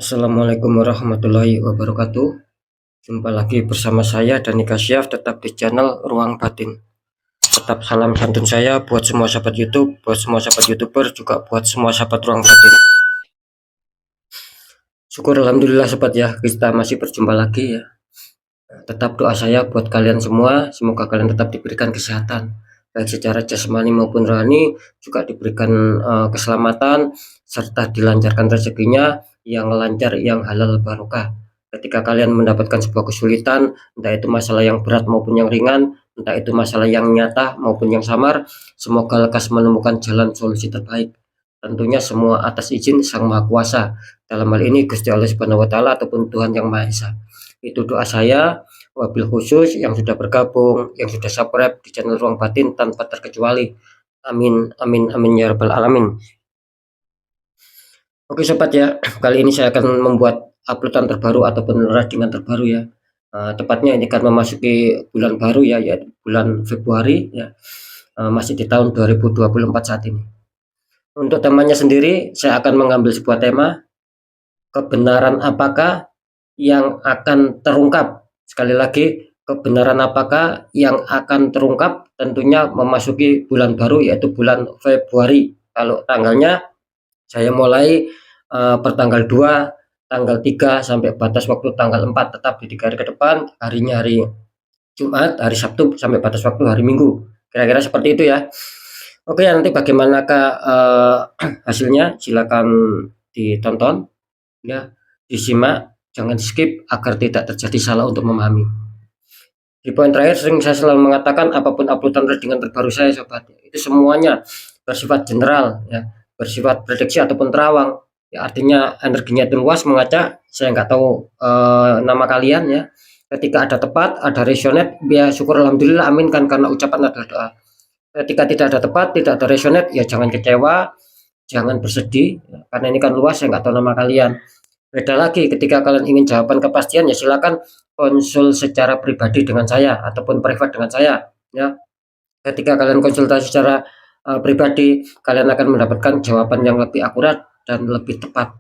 Assalamualaikum warahmatullahi wabarakatuh. Jumpa lagi bersama saya Dani Kasyaf, tetap di channel Ruang Batin. Tetap salam santun saya buat semua sahabat YouTube, buat semua sahabat YouTuber, juga buat semua sahabat Ruang Batin. Syukur alhamdulillah sobat ya, kita masih berjumpa lagi ya. Tetap doa saya buat kalian semua, semoga kalian tetap diberikan kesehatan, baik secara jasmani maupun rohani, juga diberikan keselamatan, serta dilancarkan rezekinya yang lancar, yang halal barokah. Ketika kalian mendapatkan sebuah kesulitan, entah itu masalah yang berat maupun yang ringan, entah itu masalah yang nyata maupun yang samar, semoga lekas menemukan jalan solusi terbaik. Tentunya semua atas izin Sang Maha Kuasa, dalam hal ini Gusti Allah Subhanahu wa taala ataupun Tuhan Yang Maha Esa. Itu doa saya, wabil khusus yang sudah bergabung, yang sudah subscribe di channel Ruang Batin tanpa terkecuali. Amin, amin, amin ya rabbal alamin. Oke sobat ya, kali ini saya akan membuat uploadan terbaru ataupun recordingan terbaru ya. Tepatnya ini kan memasuki bulan baru ya, yaitu bulan Februari ya. Masih di tahun 2024 saat ini. Untuk temanya sendiri, saya akan mengambil sebuah tema, kebenaran apakah yang akan terungkap. Sekali lagi, kebenaran apakah yang akan terungkap tentunya memasuki bulan baru yaitu bulan Februari. Kalau tanggalnya saya mulai pertanggal 2, tanggal 3 sampai batas waktu tanggal 4, tetap di 3 hari ke depan, harinya hari Jumat, hari Sabtu sampai batas waktu hari Minggu. Kira-kira seperti itu ya. Oke, nanti bagaimanakah hasilnya silakan ditonton ya, disimak, jangan di skip agar tidak terjadi salah untuk memahami. Di poin terakhir sering saya selalu mengatakan apapun uploadan dengan terbaru saya sobat, itu semuanya bersifat general ya, bersifat prediksi ataupun terawang ya, artinya energinya itu luas mengacak. Saya nggak tahu nama kalian ya, ketika ada tepat, ada resonate ya syukur alhamdulillah, amin kan, karena ucapan adalah doa. Ketika tidak ada tepat, tidak ada resonate ya jangan kecewa, jangan bersedih ya, karena ini kan luas, saya nggak tahu nama kalian. Beda lagi ketika kalian ingin jawaban kepastian ya silakan konsul secara pribadi dengan saya ataupun private dengan saya ya. Ketika kalian konsultasi secara pribadi, kalian akan mendapatkan jawaban yang lebih akurat dan lebih tepat.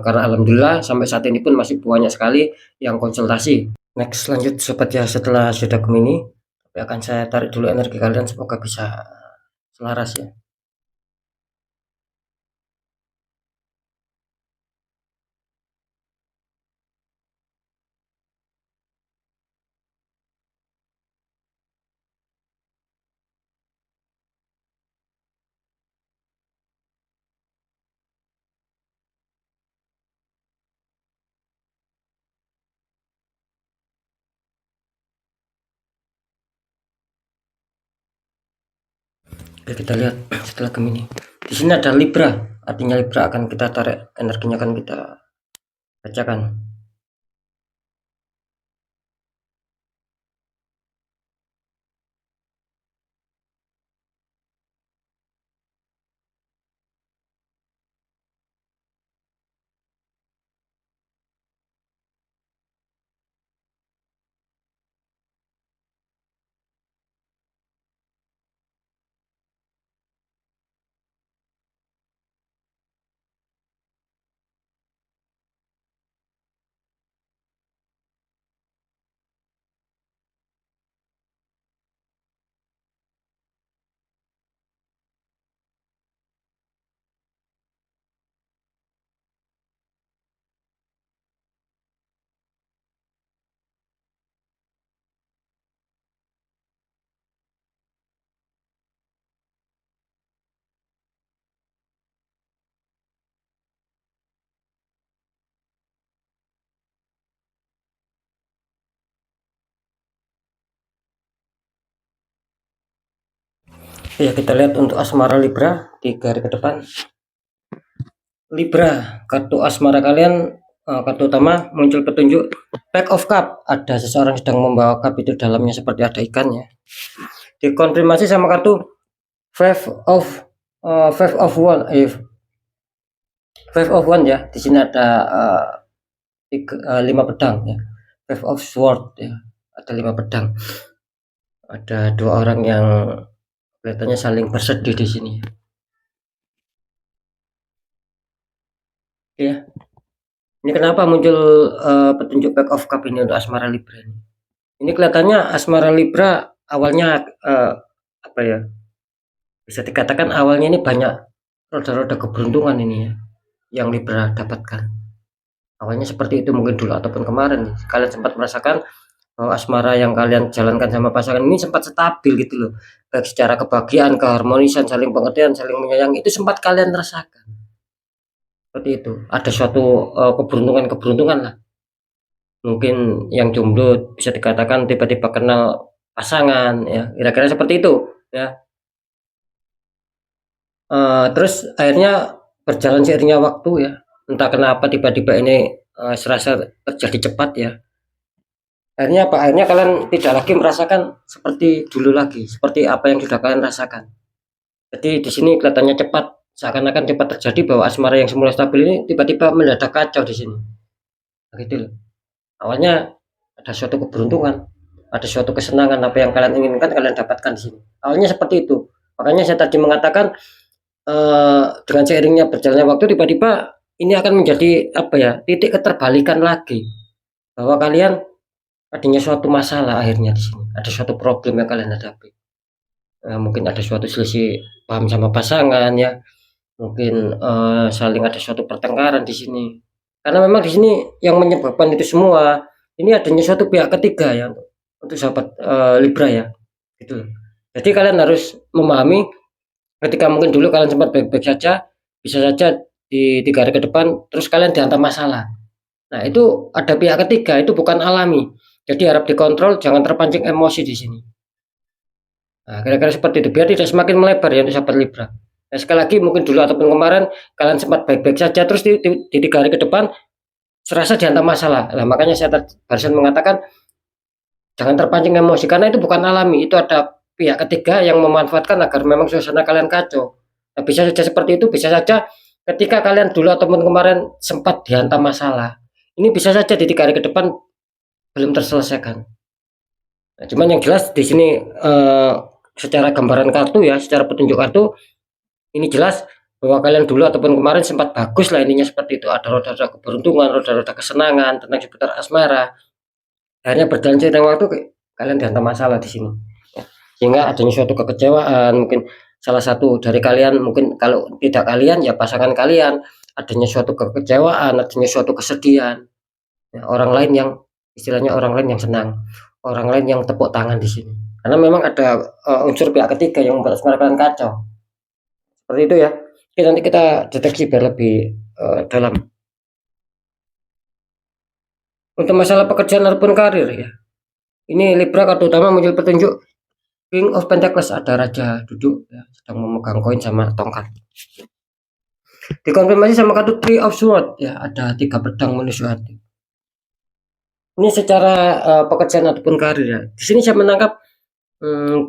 Karena alhamdulillah sampai saat ini pun masih banyak sekali yang konsultasi. Next, lanjut sobat ya, setelah sudah Gemini, tapi akan saya tarik dulu energi kalian, semoga bisa selaras ya. Oke, kita lihat setelah Gemini. Di sini ada Libra, artinya Libra akan kita tarik energinya, akan kita bacakan. Ya, kita lihat untuk asmara Libra 3 hari ke depan. Libra, kartu asmara kalian, kartu utama muncul petunjuk Pack of Cup, ada seseorang sedang membawa cup, itu dalamnya seperti ada ikannya. Dikonfirmasi sama kartu Five of One, Five of One ya. Di sini ada 5 pedang ya. Five of Sword ya, ada 5 pedang. Ada 2 orang yang kelihatannya saling bersedih di sini. Ya. Ini kenapa muncul, petunjuk Pack of Cup ini untuk asmara Libra ini. Ini kelihatannya asmara Libra awalnya, apa ya, bisa dikatakan awalnya ini banyak roda-roda keberuntungan ini ya, yang Libra dapatkan. Awalnya seperti itu mungkin dulu ataupun kemarin nih, kalian sempat merasakan bahwa asmara yang kalian jalankan sama pasangan ini sempat stabil gitu loh, baik secara kebahagiaan, keharmonisan, saling pengertian, saling menyayangi, itu sempat kalian rasakan. Seperti itu, ada suatu, keberuntungan-keberuntungan lah. Mungkin yang jomblo bisa dikatakan tiba-tiba kenal pasangan ya, kira-kira seperti itu ya. Terus akhirnya berjalan seiringnya waktu ya, entah kenapa tiba-tiba ini, serasa terjadi cepat ya. Akhirnya apa? Akhirnya kalian tidak lagi merasakan seperti dulu lagi, seperti apa yang sudah kalian rasakan. Jadi di sini kelihatannya cepat, seakan-akan cepat terjadi bahwa asmara yang semula stabil ini tiba-tiba mendadak kacau di sini. Begitu loh. Awalnya ada suatu keberuntungan, ada suatu kesenangan, apa yang kalian inginkan kalian dapatkan di sini. Awalnya seperti itu. Makanya saya tadi mengatakan, dengan seiringnya berjalannya waktu tiba-tiba ini akan menjadi apa ya, titik keterbalikan lagi, bahwa kalian adanya suatu masalah akhirnya di sini, ada suatu problem yang kalian hadapi. Mungkin ada suatu selisih paham sama pasangan ya, mungkin, saling ada suatu pertengkaran di sini. Karena memang di sini yang menyebabkan itu semua, ini adanya suatu pihak ketiga ya untuk sahabat, Libra ya, gitu loh. Jadi kalian harus memahami ketika mungkin dulu kalian sempat baik-baik saja, bisa saja di 3 hari ke depan terus kalian dihantam masalah. Nah, itu ada pihak ketiga, itu bukan alami. Jadi harap dikontrol, jangan terpancing emosi di sini. Nah, kira-kira seperti itu, biar tidak semakin melebar ya untuk sahabat Libra. Nah, sekali lagi mungkin dulu ataupun kemarin kalian sempat baik-baik saja, terus di 3 hari ke depan serasa dihantam masalah. Nah, makanya saya barusan mengatakan jangan terpancing emosi karena itu bukan alami, itu ada pihak ketiga yang memanfaatkan agar memang suasana kalian kacau. Nah, bisa saja seperti itu, bisa saja ketika kalian dulu ataupun kemarin sempat dihantam masalah, ini bisa saja di 3 hari ke depan belum terselesaikan. Nah, cuman yang jelas di sini, secara gambaran kartu ya, secara petunjuk kartu, ini jelas bahwa kalian dulu ataupun kemarin sempat bagus lah intinya seperti itu. Ada roda-roda keberuntungan, roda-roda kesenangan tentang seputar asmara. Akhirnya berjalan seiring waktu kalian dihantam masalah di sini. Ya. Sehingga adanya suatu kekecewaan, mungkin salah satu dari kalian, mungkin kalau tidak kalian ya pasangan kalian, adanya suatu kekecewaan, adanya suatu kesedihan. Ya, orang lain yang istilahnya orang lain yang senang, orang lain yang tepuk tangan di sini. Karena memang ada unsur pihak ketiga yang membuat asmara kalian kacau. Seperti itu ya. Oke, nanti kita deteksi biar lebih dalam. Untuk masalah pekerjaan ataupun karir ya. Ini Libra kartu utama muncul petunjuk King of Pentacles, ada raja duduk ya, sedang memegang koin sama tongkat. Dikonfirmasi sama kartu Three of Swords ya, ada 3 pedang menusuk hati. Ini secara pekerjaan ataupun karir ya. Di sini saya menangkap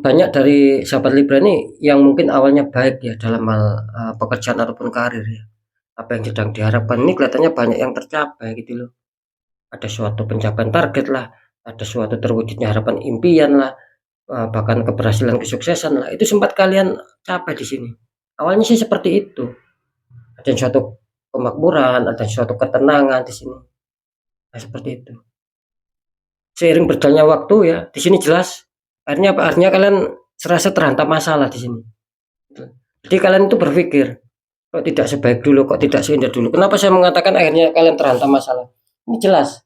banyak dari sahabat Libra ini yang mungkin awalnya baik ya dalam hal pekerjaan ataupun karir ya. Apa yang sedang diharapkan ini kelihatannya banyak yang tercapai gitu loh. Ada suatu pencapaian target lah, ada suatu terwujudnya harapan impian lah, bahkan keberhasilan kesuksesan lah. Itu sempat kalian capai di sini. Awalnya sih seperti itu. Ada suatu kemakmuran, ada suatu ketenangan di sini. Nah, seperti itu. Seiring berjalannya waktu ya, di sini jelas akhirnya apa? Akhirnya kalian serasa terhantam masalah di sini. Jadi kalian itu berpikir, kok tidak sebaik dulu, kok tidak seindah dulu. Kenapa saya mengatakan akhirnya kalian terhantam masalah? Ini jelas.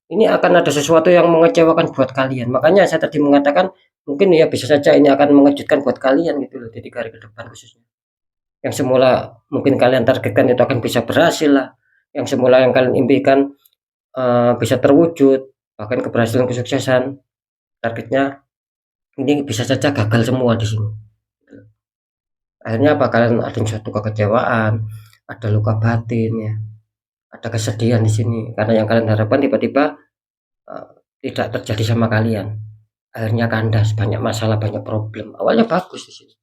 Ini akan ada sesuatu yang mengecewakan buat kalian. Makanya saya tadi mengatakan mungkin ya bisa saja ini akan mengejutkan buat kalian gitu loh di 3 hari ke depan khususnya. Yang semula mungkin kalian targetkan itu akan bisa berhasil lah. Yang semula yang kalian impikan bisa terwujud, bahkan keberhasilan kesuksesan targetnya ini bisa saja gagal semua di sini. Akhirnya apa? Kalian ada suatu kekecewaan, ada luka batin ya, ada kesedihan di sini karena yang kalian harapkan tiba-tiba tidak terjadi sama kalian. Akhirnya kandas, banyak masalah, banyak problem. Awalnya bagus di sini.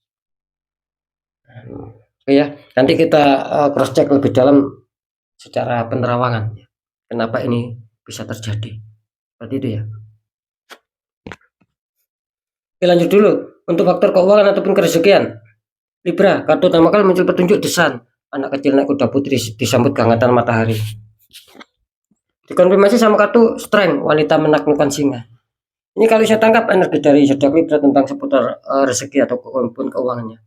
Oke ya, nanti kita cross check lebih dalam secara penerawangan. Kenapa ini bisa terjadi? Seperti itu ya. Oke, lanjut dulu. Untuk faktor keuangan ataupun kerezekian. Libra, kartu utama kalian muncul petunjuk desan. Anak kecil naik kuda putri disambut kehangatan matahari. Dikonfirmasi sama kartu strength, wanita menaklukkan singa. Ini kalau saya tangkap energi dari zodiak Libra tentang seputar rezeki ataupun keuangannya.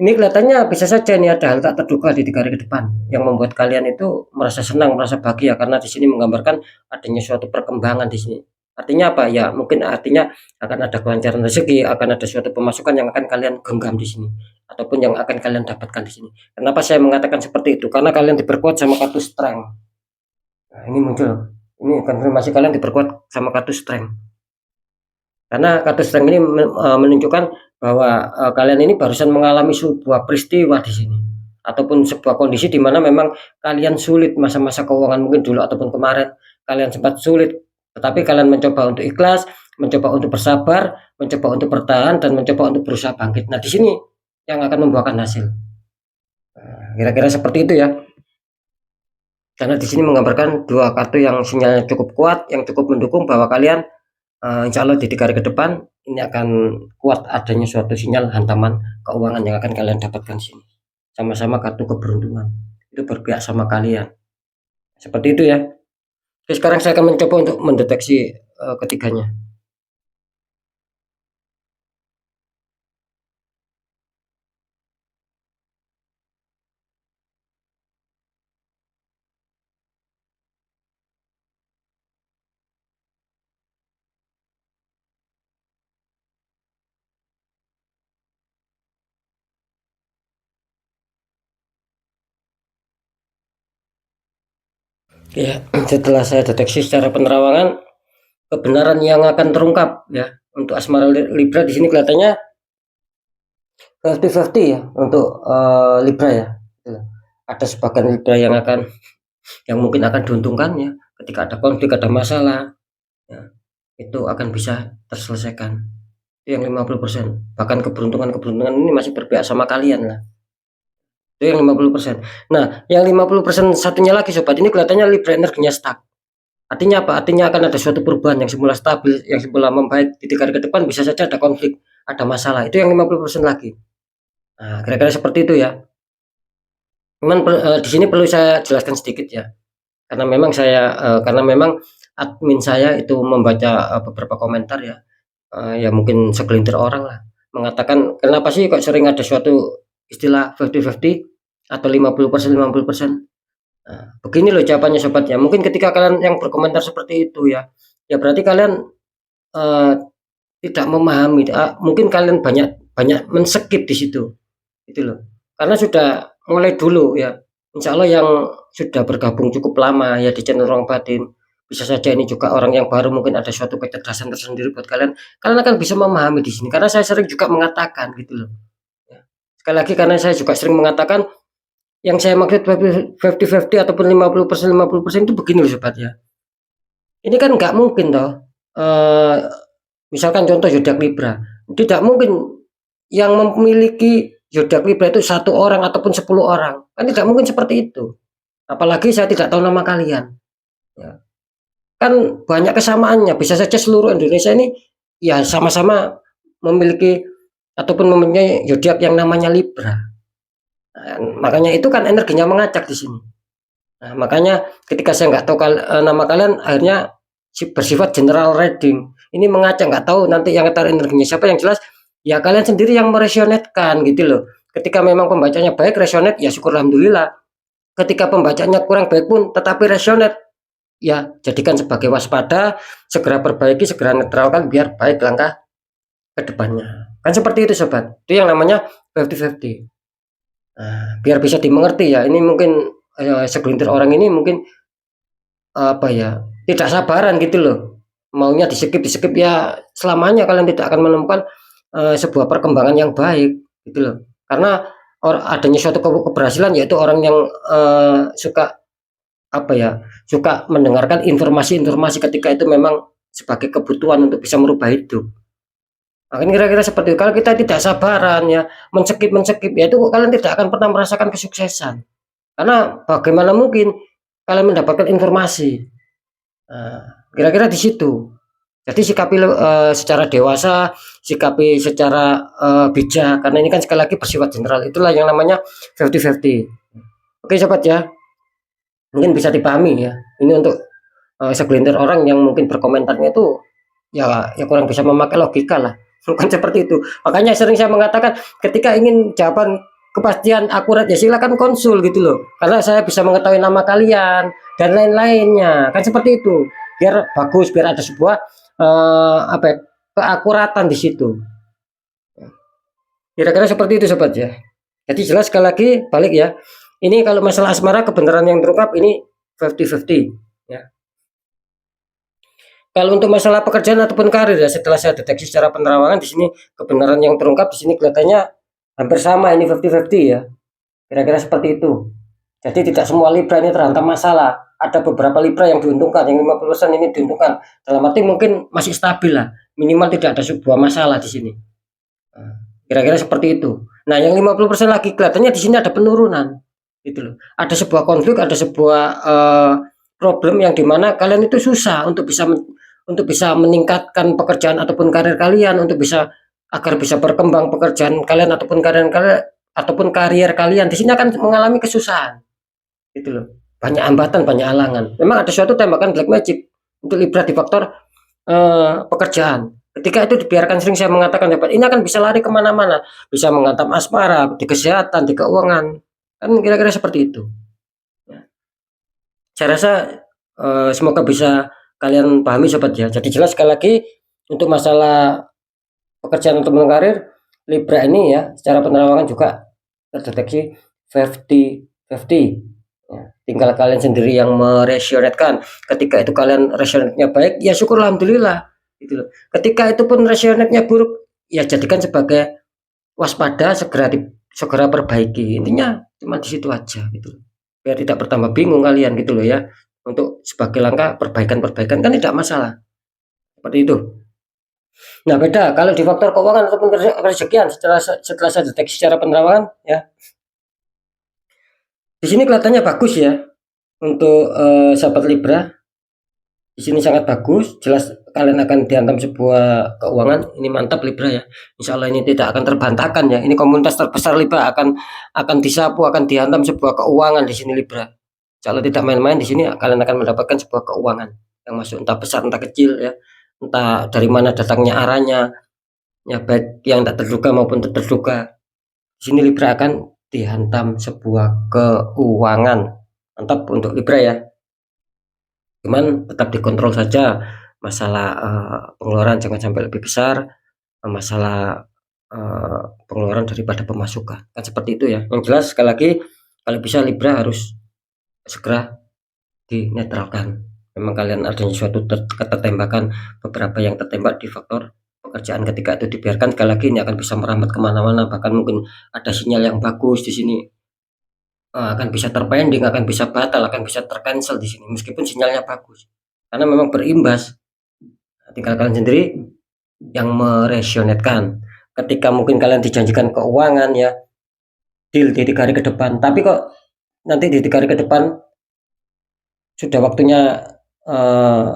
Ini kelihatannya bisa saja nih ada hal tak terduga di 3 hari ke depan yang membuat kalian itu merasa senang, merasa bahagia karena di sini menggambarkan adanya suatu perkembangan di sini. Artinya apa? Ya mungkin artinya akan ada kelancaran rezeki, akan ada suatu pemasukan yang akan kalian genggam di sini ataupun yang akan kalian dapatkan di sini. Kenapa saya mengatakan seperti itu? Karena kalian diperkuat sama kartu strength. Nah, ini muncul. Ini konfirmasi kalian diperkuat sama kartu strength. Karena kartu strength ini menunjukkan bahwa kalian ini barusan mengalami sebuah peristiwa di sini ataupun sebuah kondisi di mana memang kalian sulit masa-masa keuangan mungkin dulu ataupun kemarin kalian sempat sulit, tetapi kalian mencoba untuk ikhlas, mencoba untuk bersabar, mencoba untuk bertahan dan mencoba untuk berusaha bangkit. Nah, di sini yang akan membuahkan hasil. Kira-kira seperti itu ya. Karena di sini menggambarkan dua kartu yang sinyalnya cukup kuat, yang cukup mendukung bahwa kalian insya Allah di 3 hari ke depan ini akan kuat adanya suatu sinyal hantaman keuangan yang akan kalian dapatkan sini. Sama-sama kartu keberuntungan. Itu berpihak sama kalian. Seperti itu ya. Oke, sekarang saya akan mencoba untuk mendeteksi ketiganya. Ya, setelah saya deteksi secara penerawangan kebenaran yang akan terungkap ya untuk asmara Libra di sini kelihatannya 50-50 ya untuk Libra ya. Ada sebagian Libra yang mungkin akan diuntungkan ya ketika ada konflik, ada masalah ya, itu akan bisa terselesaikan. Itu yang 50%. Bahkan keberuntungan ini masih berpihak sama kalian lah. Itu yang 50%. Nah, yang 50% satunya lagi sobat, ini kelihatannya Libra energinya stuck. Artinya apa? Artinya akan ada suatu perubahan yang semula stabil, yang semula membaik di 3 hari ke depan bisa saja ada konflik, ada masalah. Itu yang 50% lagi. Nah, kira-kira seperti itu ya. Cuman di sini perlu saya jelaskan sedikit ya. Karena memang admin saya itu membaca beberapa komentar ya. Ya mungkin segelintir orang lah mengatakan, "Kenapa sih kok sering ada suatu istilah 50-50 atau 50% 50%?" Nah, begini loh jawabannya sobat ya. Mungkin ketika kalian yang berkomentar seperti itu ya, ya berarti kalian eee, tidak memahami, mungkin kalian banyak banyak men-skip di situ, gitu loh. Karena sudah mulai dulu ya, insya Allah yang sudah bergabung cukup lama ya di channel Ruang Batin, bisa saja ini juga orang yang baru mungkin ada suatu kecerdasan tersendiri buat kalian, kalian akan bisa memahami di sini. Karena saya sering juga mengatakan gitu loh, ya. Sekali lagi karena saya juga sering mengatakan yang saya maksud 50-50 ataupun 50% itu begini loh sobat ya. Ini kan nggak mungkin toh, misalkan contoh zodiak Libra, tidak mungkin yang memiliki zodiak Libra itu 1 orang ataupun 10 orang, kan tidak mungkin seperti itu. Apalagi saya tidak tahu nama kalian, ya. Kan banyak kesamaannya, bisa saja seluruh Indonesia ini ya sama-sama memiliki ataupun mempunyai zodiak yang namanya Libra. Nah, makanya itu kan energinya mengacak di sini. Nah, makanya ketika saya nggak tahu nama kalian, akhirnya bersifat general reading. Ini mengacak, nggak tahu nanti yang ngetar energinya siapa. Yang jelas ya kalian sendiri yang meresonetkan gitu loh. Ketika memang pembacanya baik, resonate, ya syukur alhamdulillah. Ketika pembacanya kurang baik pun tetapi resonate, ya jadikan sebagai waspada, segera perbaiki, segera netralkan biar baik langkah ke depannya. Kan seperti itu sobat. Itu yang namanya 50-50. Nah, biar bisa dimengerti ya. Ini mungkin segelintir orang ini mungkin apa ya, tidak sabaran gitu loh. Maunya di-skip ya selamanya kalian tidak akan menemukan sebuah perkembangan yang baik gitu loh. Karena adanya suatu keberhasilan yaitu orang yang suka apa ya, suka mendengarkan informasi-informasi ketika itu memang sebagai kebutuhan untuk bisa merubah hidup. Nah, kan kira-kira seperti itu. Kalau kita tidak sabaran ya, men-skip ya itu kalian tidak akan pernah merasakan kesuksesan. Karena bagaimana mungkin kalian mendapatkan informasi. Nah, kira-kira di situ. Jadi sikapi secara dewasa, sikapi secara bijak karena ini kan sekali lagi bersifat general. Itulah yang namanya 50-50. Oke sobat ya. mungkin bisa dipahami ya. Ini untuk segelintir orang yang mungkin berkomentarnya itu ya kurang bisa memakai logika lah. Bukan seperti itu. Makanya sering saya mengatakan ketika ingin jawaban kepastian akurat ya silakan konsul gitu loh. Karena saya bisa mengetahui nama kalian dan lain-lainnya. Kan seperti itu. Biar bagus, biar ada sebuah apa ya, keakuratan di situ. Kira-kira seperti itu sobat ya. Jadi jelas sekali lagi balik ya. Ini kalau masalah asmara kebenaran yang terungkap ini 50-50 ya. Kalau untuk masalah pekerjaan ataupun karir ya setelah saya deteksi secara penerawangan di sini kebenaran yang terungkap di sini kelihatannya hampir sama ini 50-50 ya. Kira-kira seperti itu. Jadi tidak semua Libra ini terhantam masalah. Ada beberapa Libra yang diuntungkan, yang 50% ini diuntungkan. Dalam arti mungkin masih stabil lah. Minimal tidak ada sebuah masalah di sini. Kira-kira seperti itu. Nah, yang 50% lagi kelihatannya di sini ada penurunan. Gitu loh. Ada sebuah konflik, ada sebuah problem yang dimana kalian itu susah untuk bisa meningkatkan pekerjaan ataupun karir kalian, untuk bisa agar bisa berkembang pekerjaan kalian ataupun karier kalian di sini akan mengalami kesusahan. Gitu loh. Banyak hambatan, banyak halangan. Memang ada suatu tembakan black magic untuk Libra di faktor pekerjaan. Ketika itu dibiarkan, sering saya mengatakan dapat ini akan bisa lari kemana-mana, bisa menghantam asmara, di kesehatan, di keuangan, kan kira-kira seperti itu. Ya. Saya rasa semoga bisa kalian pahami sobat ya. Jadi jelas sekali lagi untuk masalah pekerjaan untuk karir Libra ini ya secara penerawangan juga terdeteksi 50-50 ya. Tinggal kalian sendiri yang meresonetkan. Ketika itu kalian resonetnya baik ya syukur alhamdulillah gitu loh. Ketika itu pun resonetnya buruk ya jadikan sebagai waspada, segera perbaiki. Intinya cuma di situ aja gitu loh. Biar tidak bertambah bingung kalian gitu loh ya. Untuk sebagai langkah perbaikan kan tidak masalah. Seperti itu. Nah, beda kalau di faktor keuangan ataupun rezekian setelah saya deteksi secara penerawangan ya. Di sini kelihatannya bagus ya untuk sahabat Libra. Di sini sangat bagus, jelas kalian akan dihantam sebuah keuangan. Ini mantap Libra ya. Insya Allah ini tidak akan terbantahkan ya. Ini komunitas terbesar Libra akan disapu, akan dihantam sebuah keuangan di sini Libra. Insya Allah tidak main-main di sini kalian akan mendapatkan sebuah keuangan yang masuk entah besar entah kecil ya. Entah dari mana datangnya arahnya. Ya baik yang tak terduga maupun terduga. Di sini Libra akan dihantam sebuah keuangan. Mantap untuk Libra ya. Cuman tetap dikontrol saja masalah pengeluaran jangan sampai lebih besar, masalah pengeluaran daripada pemasukan. Kan seperti itu ya. Yang jelas sekali lagi kalau bisa Libra harus segera dinetralkan. Memang kalian adanya suatu ketertembakan, beberapa yang tertembak di faktor pekerjaan. Ketika itu dibiarkan sekali lagi ini akan bisa merambat kemana-mana, bahkan mungkin ada sinyal yang bagus di sini. Akan bisa terpending, akan bisa batal, akan bisa tercancel di sini meskipun sinyalnya bagus. Karena memang berimbas. Tinggal kalian sendiri yang meresonetkan. Ketika mungkin kalian dijanjikan keuangan ya, deal di 3 hari ke depan, tapi kok nanti di 3 hari ke depan sudah waktunya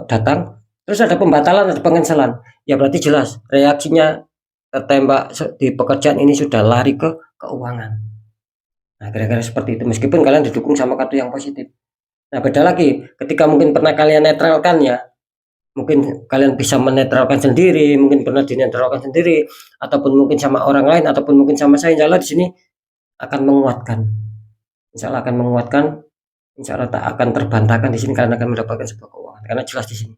datang, terus ada pembatalan, ada pencancelan, ya berarti jelas reaksinya tertembak di pekerjaan ini sudah lari ke keuangan. Nah, kira-kira seperti itu. Meskipun kalian didukung sama kartu yang positif. Nah, beda lagi ketika mungkin pernah kalian netralkan ya. Mungkin kalian bisa menetralkan sendiri, mungkin pernah dinetralkan sendiri, ataupun mungkin sama orang lain, ataupun mungkin sama saya. Insya Allah di sini akan menguatkan. Insya Allah akan menguatkan. Insya Allah tak akan terbantahkan di sini kalian akan mendapatkan sebuah keuangan. Karena jelas di sini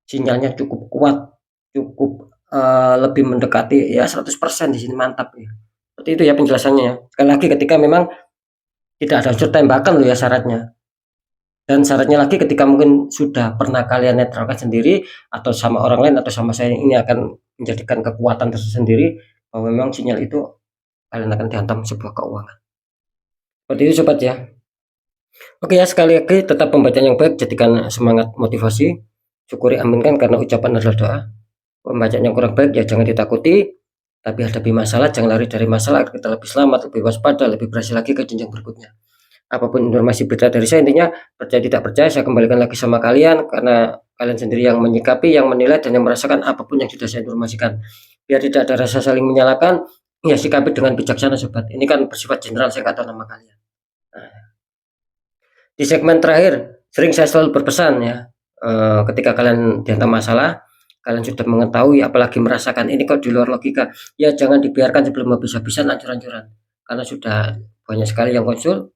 sinyalnya cukup kuat, cukup lebih mendekati ya 100% di sini mantap ya. Seperti itu ya penjelasannya ya. Sekali lagi ketika memang tidak ada unsur tembakan loh ya syaratnya. Dan syaratnya lagi ketika mungkin sudah pernah kalian netralkan sendiri atau sama orang lain atau sama saya, ini akan menjadikan kekuatan tersendiri bahwa memang sinyal itu kalian akan dihantam sebuah keuangan. Seperti itu sobat ya. Oke ya, sekali lagi tetap pembacaan yang baik, jadikan semangat motivasi, syukuri aminkan karena ucapan adalah doa. Pembacaan yang kurang baik ya jangan ditakuti, tapi hadapi masalah, jangan lari dari masalah, kita lebih selamat, lebih waspada, lebih berhasil lagi ke jenjang berikutnya. Apapun informasi berita dari saya, intinya percaya tidak percaya saya kembalikan lagi sama kalian, karena kalian sendiri yang menyikapi, yang menilai, dan yang merasakan apapun yang sudah saya informasikan. Biar tidak ada rasa saling menyalahkan, ya sikapi dengan bijaksana sobat. Ini kan bersifat general, saya nggak tahu nama kalian. Nah, Di segmen terakhir, sering saya selalu berpesan ya, ketika kalian dihantam masalah, kalian sudah mengetahui apalagi merasakan ini kok di luar logika, ya jangan dibiarkan sebelum habis-habisan ancur-ancuran. Karena sudah banyak sekali yang konsul,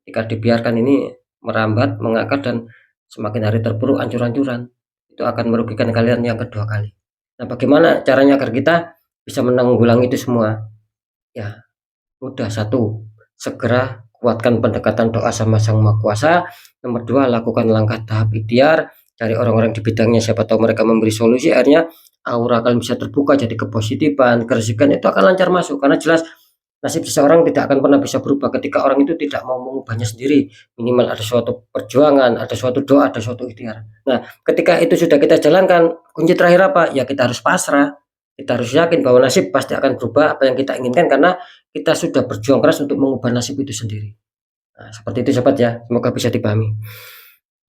ketika dibiarkan ini merambat, mengakar dan semakin hari terpuruk ancur-ancuran, itu akan merugikan kalian yang kedua kali. Nah, bagaimana caranya agar kita bisa menanggulangi itu semua? Ya, mudah. Satu, segera kuatkan pendekatan doa sama Sang Maha Kuasa. Nomor dua, lakukan langkah tahap ikhtiar, cari orang-orang di bidangnya, siapa tahu mereka memberi solusi, akhirnya aura kalian bisa terbuka, jadi kepositifan, kerezekian itu akan lancar masuk, karena jelas nasib seseorang tidak akan pernah bisa berubah ketika orang itu tidak mau mengubahnya sendiri. Minimal ada suatu perjuangan, ada suatu doa, ada suatu ikhtiar. Nah, ketika itu sudah kita jalankan, kunci terakhir apa? Ya kita harus pasrah. Kita harus yakin bahwa nasib pasti akan berubah apa yang kita inginkan karena kita sudah berjuang keras untuk mengubah nasib itu sendiri. Nah, seperti itu sahabat ya, semoga bisa dipahami.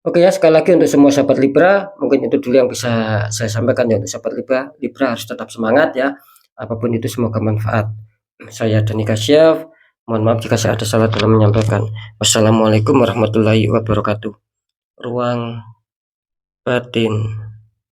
Oke ya, sekali lagi untuk semua sahabat Libra, mungkin itu dulu yang bisa saya sampaikan ya untuk sahabat Libra. Libra harus tetap semangat ya, apapun itu semoga manfaat. Saya Dani Kasyaf, mohon maaf jika saya ada salah dalam menyampaikan. Wassalamualaikum warahmatullahi wabarakatuh. Ruang batin.